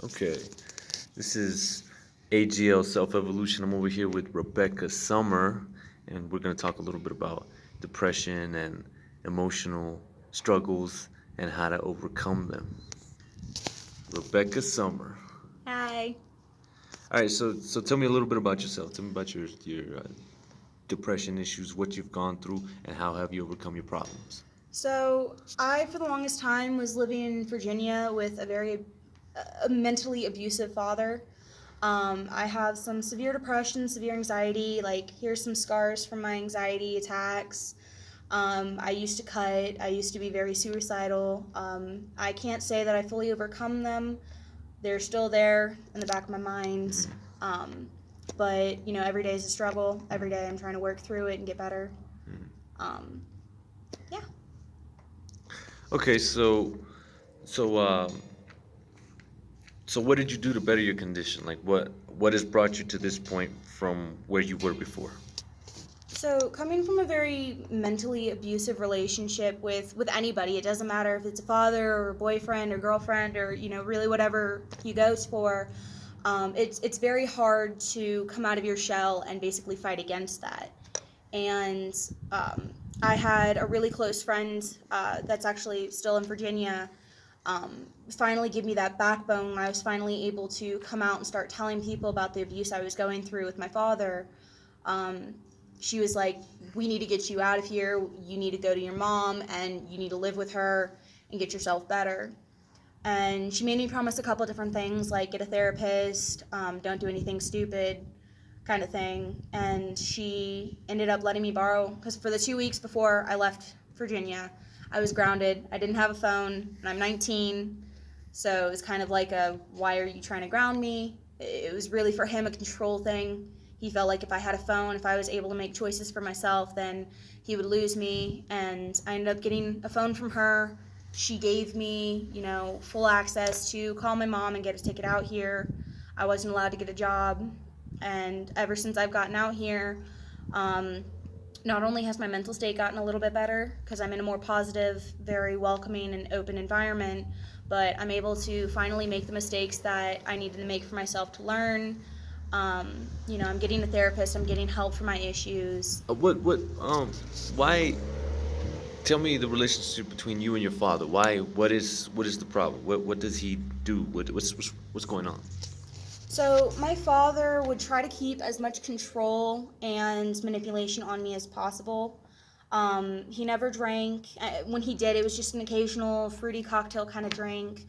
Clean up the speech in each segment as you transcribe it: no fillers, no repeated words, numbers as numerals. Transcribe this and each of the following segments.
Okay, this is AGL Self Evolution. I'm over here with Rebecca Summer, and we're going to talk a little bit about depression and emotional struggles and how to overcome them. Rebecca Summer. Hi. All right, so tell me a little bit about yourself. Tell me about your depression issues, what you've gone through, and how have you overcome your problems. So, I, for the longest time, was living in Virginia with a mentally abusive father. I have some severe depression, severe anxiety. Like, here's some scars from my anxiety attacks. I used to cut. I used to be very suicidal. I can't say that I fully overcome them. They're still there in the back of my mind. Um, but, every day is a struggle. Every day I'm trying to work through it and get better. Um, yeah. Okay, so so what did you do to better your condition? Like what has brought you to this point from where you were before? So, coming from a very mentally abusive relationship with anybody, it doesn't matter if it's a father or a boyfriend or girlfriend or really whatever you go for. It's very hard to come out of your shell and basically fight against that. And I had a really close friend that's actually still in Virginia. Finally give me that backbone when I was finally able to come out and start telling people about the abuse I was going through with my father. Um, she was like, we need to get you out of here. You need to go to your mom and you need to live with her and get yourself better. And she made me promise a couple different things, like get a therapist, don't do anything stupid, kind of thing. And she ended up letting me borrow, because for the 2 weeks before I left Virginia, I was grounded. I didn't have a phone, and I'm 19. So it was kind of like a, why are you trying to ground me? It was really for him a control thing. He felt like if I had a phone, if I was able to make choices for myself, then he would lose me. And I ended up getting a phone from her. She gave me, full access to call my mom and get a ticket out here. I wasn't allowed to get a job. And ever since I've gotten out here, um, not only has my mental state gotten a little bit better because I'm in a more positive, very welcoming, and open environment, but I'm able to finally make the mistakes that I needed to make for myself to learn. I'm getting a therapist, I'm getting help for my issues. Why? Tell me the relationship between you and your father. Why? What is the problem? What does he do? What's going on? So, my father would try to keep as much control and manipulation on me as possible. He never drank. When he did, it was just an occasional fruity cocktail kind of drink,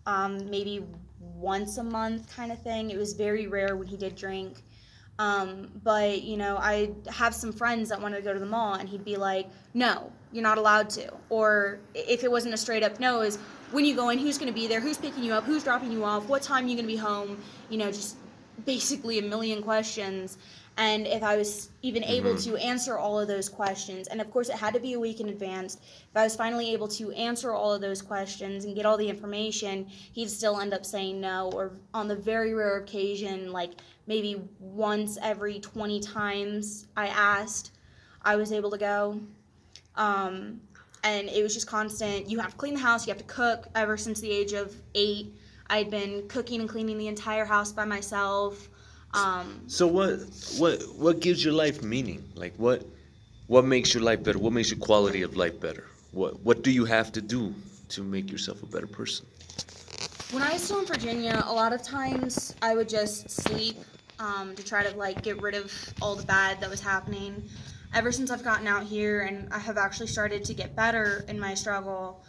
maybe once a month kind of thing. It was very rare when he did drink. But, I have some friends that wanted to go to the mall, and he'd be like, no, you're not allowed to. Or if it wasn't a straight up no, is when you go in, who's going to be there? Who's picking you up? Who's dropping you off? What time are you going to be home? Just basically a million questions. And if I was even able to answer all of those questions, and of course it had to be a week in advance, if I was finally able to answer all of those questions and get all the information, he'd still end up saying no, or on the very rare occasion, like maybe once every 20 times I asked, I was able to go. Um, and it was just constant. You have to clean the house, you have to cook. Ever since the age of 8, I'd been cooking and cleaning the entire house by myself. So what gives your life meaning? Like what makes your life better? What makes your quality of life better? What do you have to do to make yourself a better person? When I was still in Virginia, a lot of times I would just sleep to try to get rid of all the bad that was happening. Ever since I've gotten out here and I have actually started to get better in my struggle,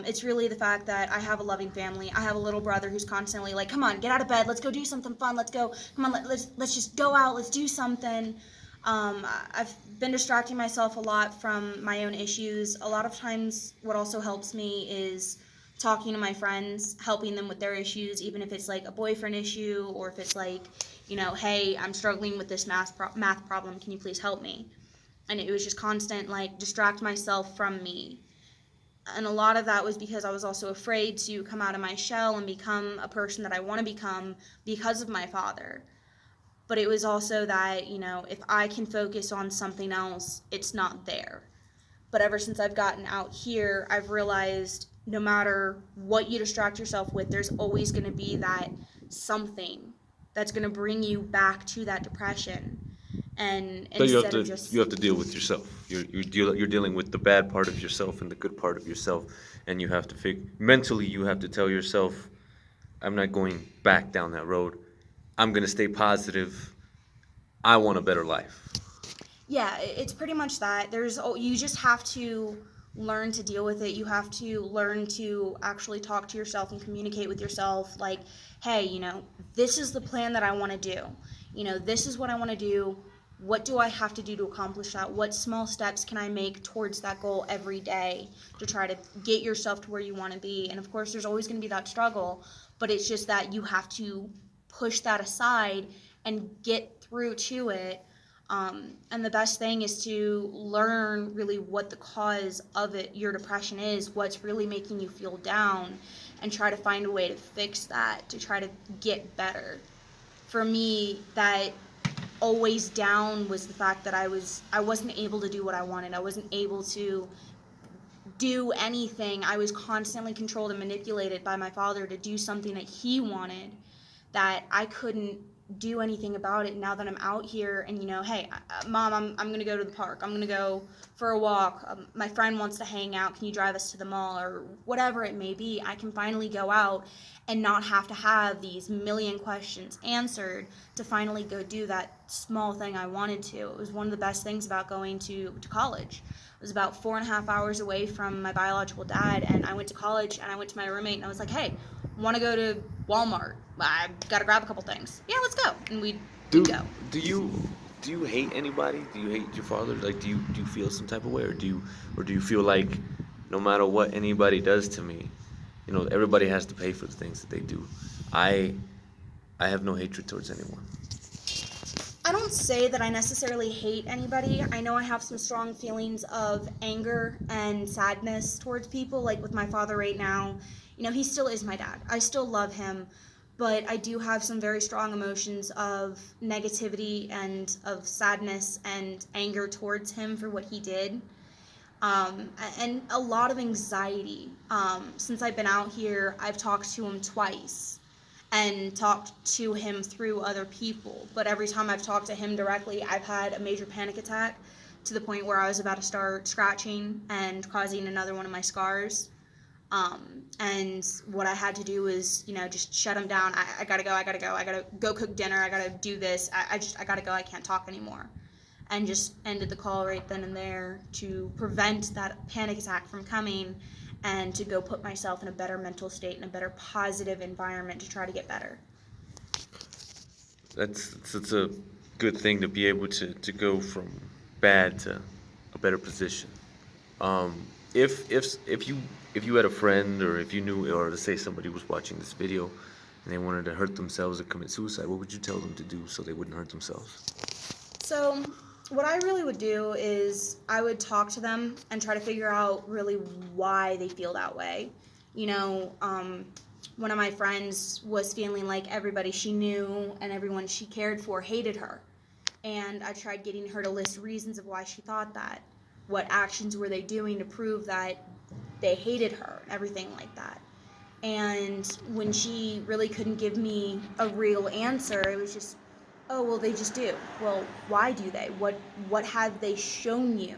it's really the fact that I have a loving family. I have a little brother who's constantly like, "Come on, get out of bed. Let's go do something fun. Let's go. Come on, let's just go out. Let's do something." I've been distracting myself a lot from my own issues. A lot of times, what also helps me is talking to my friends, helping them with their issues, even if it's like a boyfriend issue or if it's like, hey, I'm struggling with this math problem. Can you please help me? And it was just constant, like, distract myself from me. And a lot of that was because I was also afraid to come out of my shell and become a person that I want to become because of my father. But it was also that, if I can focus on something else, it's not there. But ever since I've gotten out here, I've realized no matter what you distract yourself with, there's always going to be that something that's going to bring you back to that depression. And So instead of just, you have to deal with yourself. You're dealing with the bad part of yourself and the good part of yourself, and you have to mentally you have to tell yourself, I'm not going back down that road. I'm gonna stay positive. I want a better life. yeah, it's pretty much that. You just have to learn to deal with it. You have to learn to actually talk to yourself and communicate with yourself like, hey, this is the plan that I want to do. This is what I want to do. What do I have to do to accomplish that? What small steps can I make towards that goal every day to try to get yourself to where you want to be? And of course, there's always going to be that struggle, but it's just that you have to push that aside and get through to it. And the best thing is to learn really what the cause of your depression is, what's really making you feel down, and try to find a way to fix that, to try to get better. For me, that always down was the fact that I wasn't able to do what I wanted. I wasn't able to do anything. I was constantly controlled and manipulated by my father to do something that he wanted, that I couldn't do anything about it. Now that I'm out here and hey, mom, I'm going to go to the park, I'm going to go for a walk, my friend wants to hang out, can you drive us to the mall, or whatever it may be, I can finally go out and not have to have these million questions answered to finally go do that small thing I wanted to. It was one of the best things about going to college. It was about 4.5 hours away from my biological dad, and I went to college and I went to my roommate and I was like, hey, want to go to Walmart? I gotta grab a couple things. Yeah, let's go. And we'd go. Do you hate anybody? Do you hate your father? Like, do you feel some type of way, or do you feel like no matter what anybody does to me, everybody has to pay for the things that they do. I have no hatred towards anyone. I don't say that I necessarily hate anybody. I know I have some strong feelings of anger and sadness towards people. Like with my father right now, he still is my dad. I still love him, but I do have some very strong emotions of negativity and of sadness and anger towards him for what he did. And a lot of anxiety. Since I've been out here, I've talked to him twice and talked to him through other people. But every time I've talked to him directly, I've had a major panic attack to the point where I was about to start scratching and causing another one of my scars. And what I had to do was, just shut him down. I gotta go, I gotta go cook dinner, I gotta do this, I gotta go, I can't talk anymore. And just ended the call right then and there to prevent that panic attack from coming and to go put myself in a better mental state, in a better positive environment to try to get better. That's a good thing to be able to go from bad to a better position. If you had a friend, or if you knew, or let's say somebody was watching this video and they wanted to hurt themselves or commit suicide, what would you tell them to do so they wouldn't hurt themselves? So what I really would do is I would talk to them and try to figure out really why they feel that way. One of my friends was feeling like everybody she knew and everyone she cared for hated her. And I tried getting her to list reasons of why she thought that. What actions were they doing to prove that they hated her and everything like that. And when she really couldn't give me a real answer, it was just, oh, well, they just do. Well, why do they? What have they shown you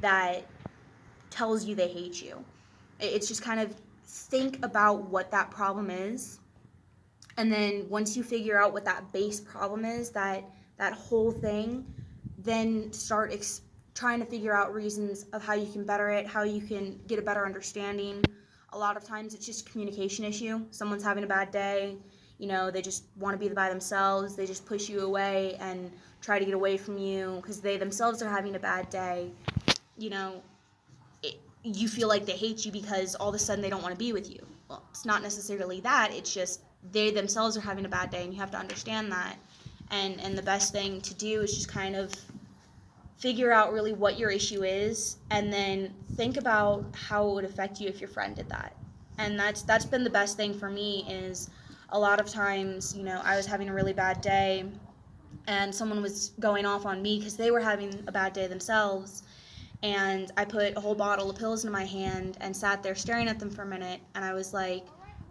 that tells you they hate you? It's just kind of think about what that problem is. And then once you figure out what that base problem is, that whole thing, then start trying to figure out reasons of how you can better it, how you can get a better understanding. A lot of times it's just a communication issue. Someone's having a bad day, they just want to be by themselves. They just push you away and try to get away from you because they themselves are having a bad day. You feel like they hate you because all of a sudden they don't want to be with you. Well, it's not necessarily that. It's just they themselves are having a bad day, and you have to understand that. And the best thing to do is just kind of figure out really what your issue is, and then think about how it would affect you if your friend did that. And that's been the best thing for me. Is a lot of times, I was having a really bad day and someone was going off on me because they were having a bad day themselves, And I put a whole bottle of pills in my hand and sat there staring at them for a minute. And I was like,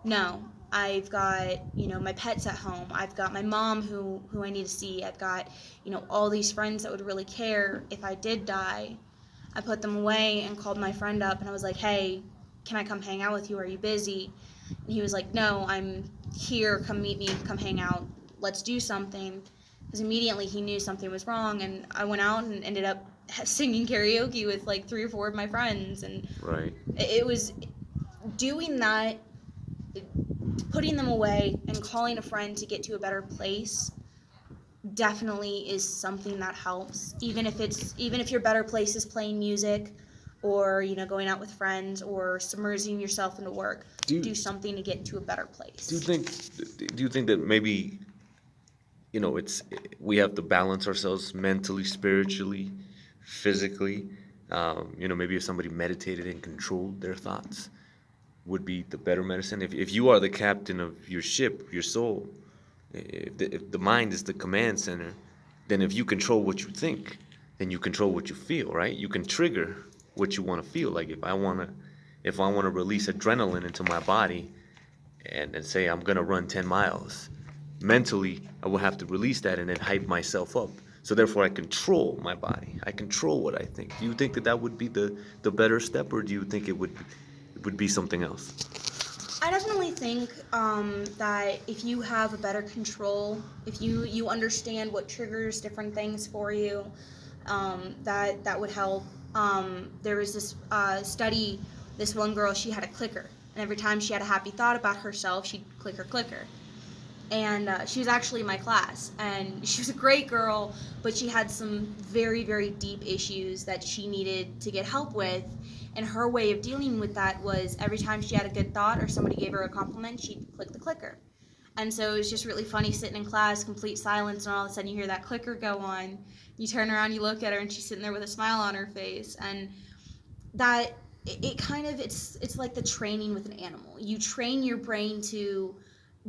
no, I've got, my pets at home. I've got my mom who I need to see. I've got, all these friends that would really care if I did die. I put them away and called my friend up and I was like, hey, can I come hang out with you? Are you busy? And he was like, no, I'm here. Come meet me. Come hang out. Let's do something. Because immediately he knew something was wrong. And I went out and ended up singing karaoke with like 3 or 4 of my friends. And Right. it was doing that, putting them away and calling a friend to get to a better place definitely is something that helps, even if your better place is playing music or going out with friends or submerging yourself into work. Do something to get to a better place. Do you think that maybe it's we have to balance ourselves mentally, spiritually, physically? Maybe if somebody meditated and controlled their thoughts would be the better medicine. If you are the captain of your ship, your soul, if the mind is the command center, then if you control what you think, then you control what you feel, right? You can trigger what you want to feel. Like if I want to release adrenaline into my body and say I'm gonna run 10 miles, mentally I will have to release that and then hype myself up. So therefore I control my body. I control what I think. Do you think that that would be the better step, or do you think it would be something else? I definitely think that if you have a better control, if you understand what triggers different things for you, that would help. There was this study. This one girl, she had a clicker, and every time she had a happy thought about herself, she'd click her clicker. And she was actually in my class, and she was a great girl, but she had some very, very deep issues that she needed to get help with. And her way of dealing with that was every time she had a good thought or somebody gave her a compliment, she'd click the clicker. And so it was just really funny sitting in class, complete silence, and all of a sudden you hear that clicker go on. You turn around, you look at her, and she's sitting there with a smile on her face. And that it kind of it's like the training with an animal. You train your brain to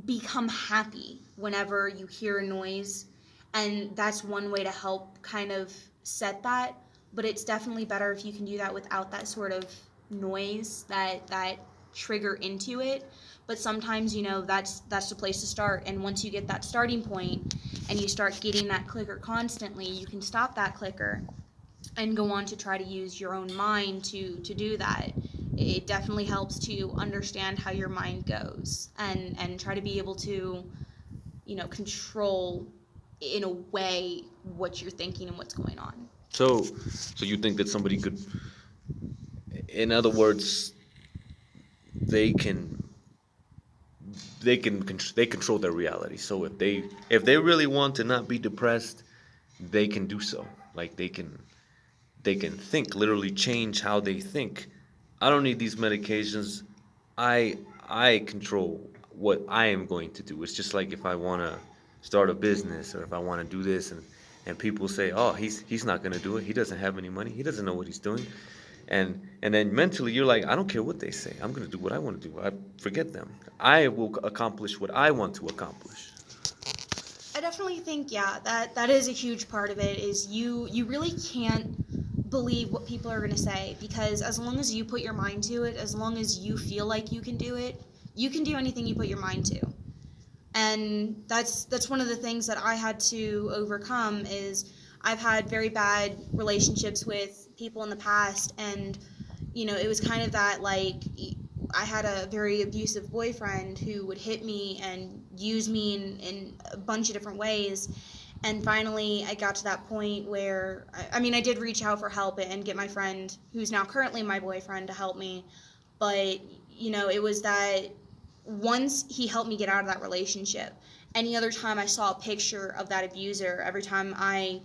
become happy whenever you hear a noise, and that's one way to help kind of set that. But it's definitely better if you can do that without that sort of noise, that trigger into it. But sometimes that's the place to start, and once you get that starting point and you start getting that clicker constantly, you can stop that clicker and go on to try to use your own mind to do that. It definitely helps to understand how your mind goes and try to be able to control in a way what you're thinking and what's going on. So you think that somebody could, in other words, they can they control their reality. So if they really want to not be depressed, they can do so. Like they can think, literally change how they think. I don't need these medications. I control what I am going to do. It's just like if I want to start a business, or if I want to do this, and people say, "Oh, he's not going to do it. He doesn't have any money. He doesn't know what he's doing." And then mentally you're like, "I don't care what they say. I'm going to do what I want to do. I forget them. I will accomplish what I want to accomplish." I definitely think, yeah, that is a huge part of it, is you really can't believe what people are going to say, because as long as you put your mind to it, as long as you feel like you can do it, you can do anything you put your mind to. And that's one of the things that I had to overcome. Is I've had very bad relationships with people in the past, and it was kind of that, like, I had a very abusive boyfriend who would hit me and use me in a bunch of different ways. And finally, I got to that point where, I did reach out for help and get my friend, who's now currently my boyfriend, to help me. But, it was that once he helped me get out of that relationship, any other time I saw a picture of that abuser, every time I,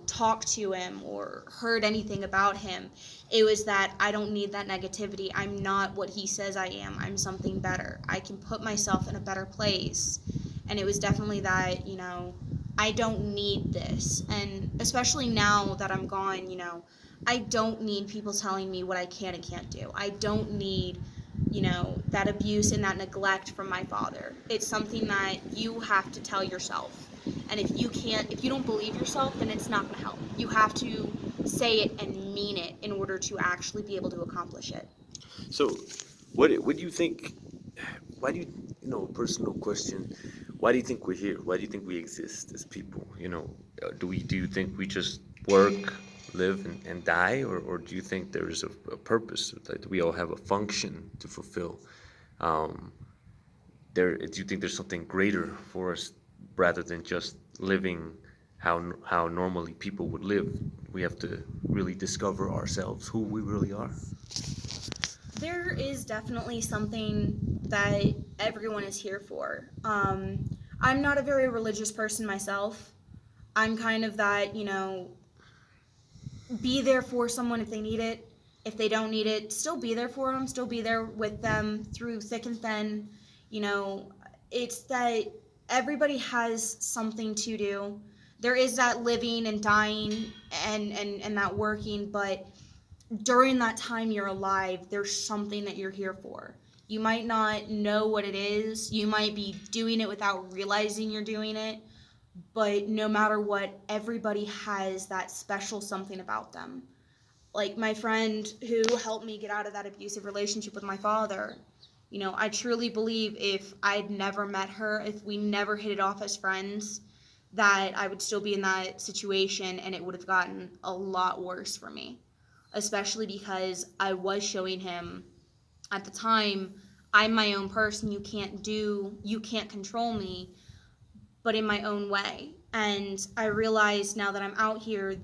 talked to him or heard anything about him, it was that I don't need that negativity. I'm not what he says I am. I'm something better. I can put myself in a better place. And it was definitely that, I don't need this. And especially now that I'm gone, I don't need people telling me what I can and can't do. I don't need, that abuse and that neglect from my father. It's something that you have to tell yourself. And if you don't believe yourself, then it's not going to help. You have to say it and mean it in order to actually be able to accomplish it. So, what do you think? Why do personal question? Why do you think we're here? Why do you think we exist as people? Do you think we just work, live, and die, or do you think there is a purpose? That we all have a function to fulfill? Um, do you think there's something greater for us rather than just living how normally people would live? We have to really discover ourselves, who we really are. There is definitely something that everyone is here for. I'm not a very religious person myself. I'm kind of that, be there for someone if they need it. If they don't need it, still be there for them, still be there with them through thick and thin. You know, it's that everybody has something to do. There is that living and dying and that working, but during that time you're alive, there's something that you're here for. You might not know what it is. You might be doing it without realizing you're doing it, but no matter what, everybody has that special something about them. Like my friend who helped me get out of that abusive relationship with my father, I truly believe if I'd never met her, if we never hit it off as friends, that I would still be in that situation and it would have gotten a lot worse for me. Especially because I was showing him at the time, I'm my own person. You can't control me, but in my own way. And I realize now that I'm out here,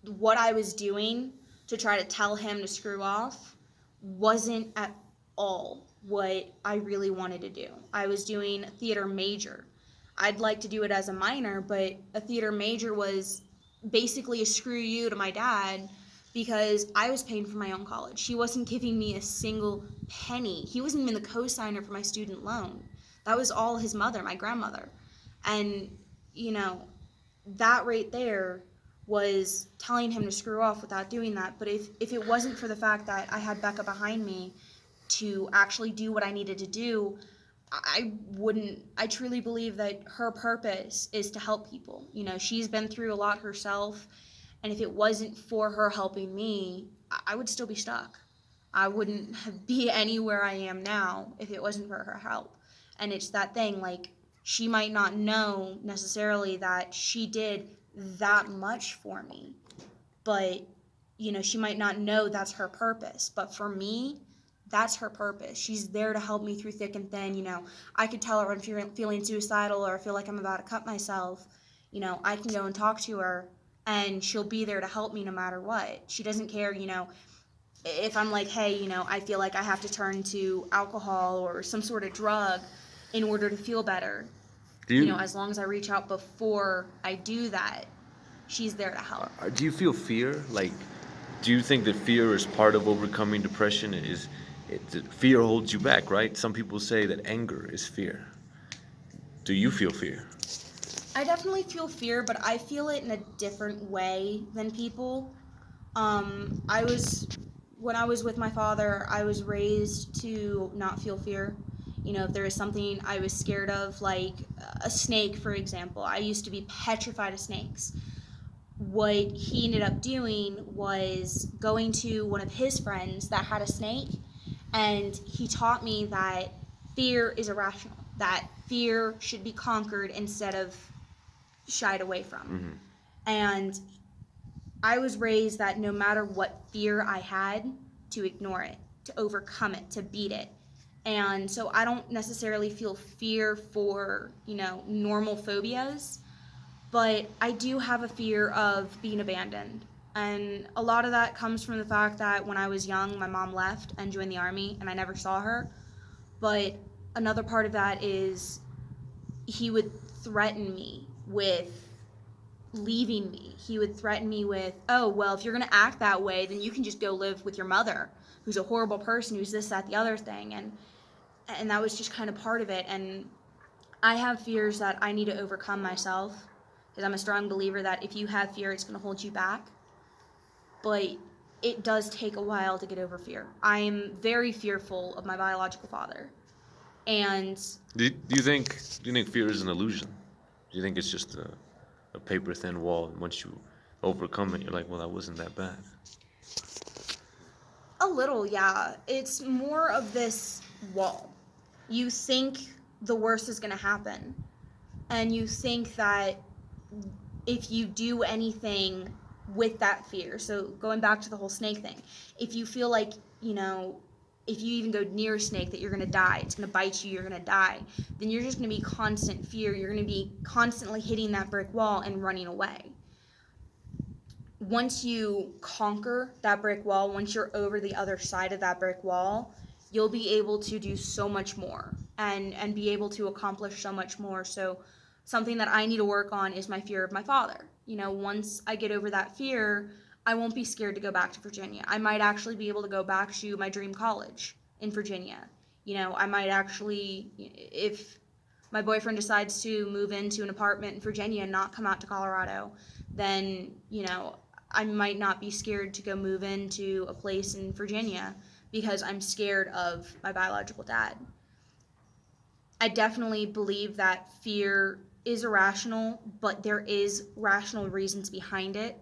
what I was doing to try to tell him to screw off wasn't at all what I really wanted to do. I was doing theater major. I'd like to do it as a minor, but a theater major was basically a screw you to my dad because I was paying for my own college. He wasn't giving me a single penny. He wasn't even the co-signer for my student loan. That was all his mother, my grandmother. And, you know, that right there was telling him to screw off without doing that. But if it wasn't for the fact that I had Becca behind me to actually do what I needed to do, I truly believe that her purpose is to help people. She's been through a lot herself, and if it wasn't for her helping me, I would still be stuck. I wouldn't be anywhere I am now if it wasn't for her help. And it's that thing, like, she might not know necessarily that she did that much for me, but she might not know that's her purpose. But for me, that's her purpose. She's there to help me through thick and thin. I could tell her I'm feeling suicidal or I feel like I'm about to cut myself. I can go and talk to her and she'll be there to help me no matter what. She doesn't care, if I'm like, hey, I feel like I have to turn to alcohol or some sort of drug in order to feel better. As long as I reach out before I do that, she's there to help. Do you feel fear? Like, do you think that fear is part of overcoming depression? Fear holds you back, right? Some people say that anger is fear. Do you feel fear? I definitely feel fear, but I feel it in a different way than people. When I was with my father, I was raised to not feel fear. If there was something I was scared of, like a snake, for example, I used to be petrified of snakes. What he ended up doing was going to one of his friends that had a snake, and he taught me that fear is irrational, that fear should be conquered instead of shied away from. Mm-hmm. And I was raised that no matter what fear I had, to ignore it, to overcome it, to beat it. And so I don't necessarily feel fear for, normal phobias, but I do have a fear of being abandoned. And a lot of that comes from the fact that when I was young, my mom left and joined the army, and I never saw her. But another part of that is he would threaten me with leaving me. He would threaten me with, oh, well, if you're going to act that way, then you can just go live with your mother, who's a horrible person, who's this, that, the other thing. And that was just kind of part of it. And I have fears that I need to overcome myself, because I'm a strong believer that if you have fear, it's going to hold you back. But it does take a while to get over fear. I am very fearful of my biological father. And Do you think fear is an illusion? Do you think it's just a paper thin wall, and once you overcome it. You're like, well, that wasn't that bad. A little, yeah. It's more of this wall. You think the worst is going to happen, and you think that if you do anything with that fear, so going back to the whole snake thing, if you feel like, if you even go near a snake that you're going to die, it's going to bite you, you're going to die, then you're just going to be constant fear. You're going to be constantly hitting that brick wall and running away. Once you conquer that brick wall, once you're over the other side of that brick wall, you'll be able to do so much more and be able to accomplish so much more. So something that I need to work on is my fear of my father. Once I get over that fear, I won't be scared to go back to Virginia. I might actually be able to go back to my dream college in Virginia. I might actually, if my boyfriend decides to move into an apartment in Virginia and not come out to Colorado, then, I might not be scared to go move into a place in Virginia because I'm scared of my biological dad. I definitely believe that fear is irrational, but there is rational reasons behind it.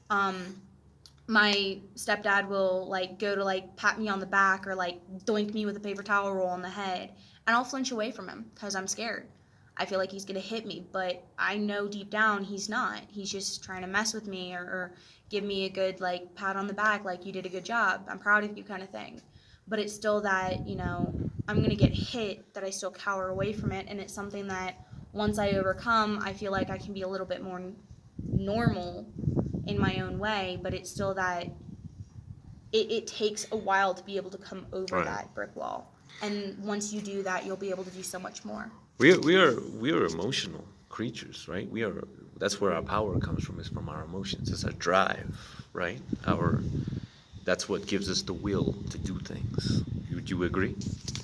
My stepdad will go to pat me on the back or doink me with a paper towel roll on the head, and I'll flinch away from him because I'm scared. I feel like he's going to hit me, but I know deep down he's not. He's just trying to mess with me or give me a good pat on the back, like, you did a good job, I'm proud of you, kind of thing. But it's still that, I'm going to get hit, that I still cower away from it, and it's something that once I overcome, I feel like I can be a little bit more normal in my own way, but it's still that it takes a while to be able to come over Right. that brick wall. And once you do that, you'll be able to do so much more. We are emotional creatures, right? That's where our power comes from, is from our emotions. It's our drive, right? That's what gives us the will to do things. Would you agree?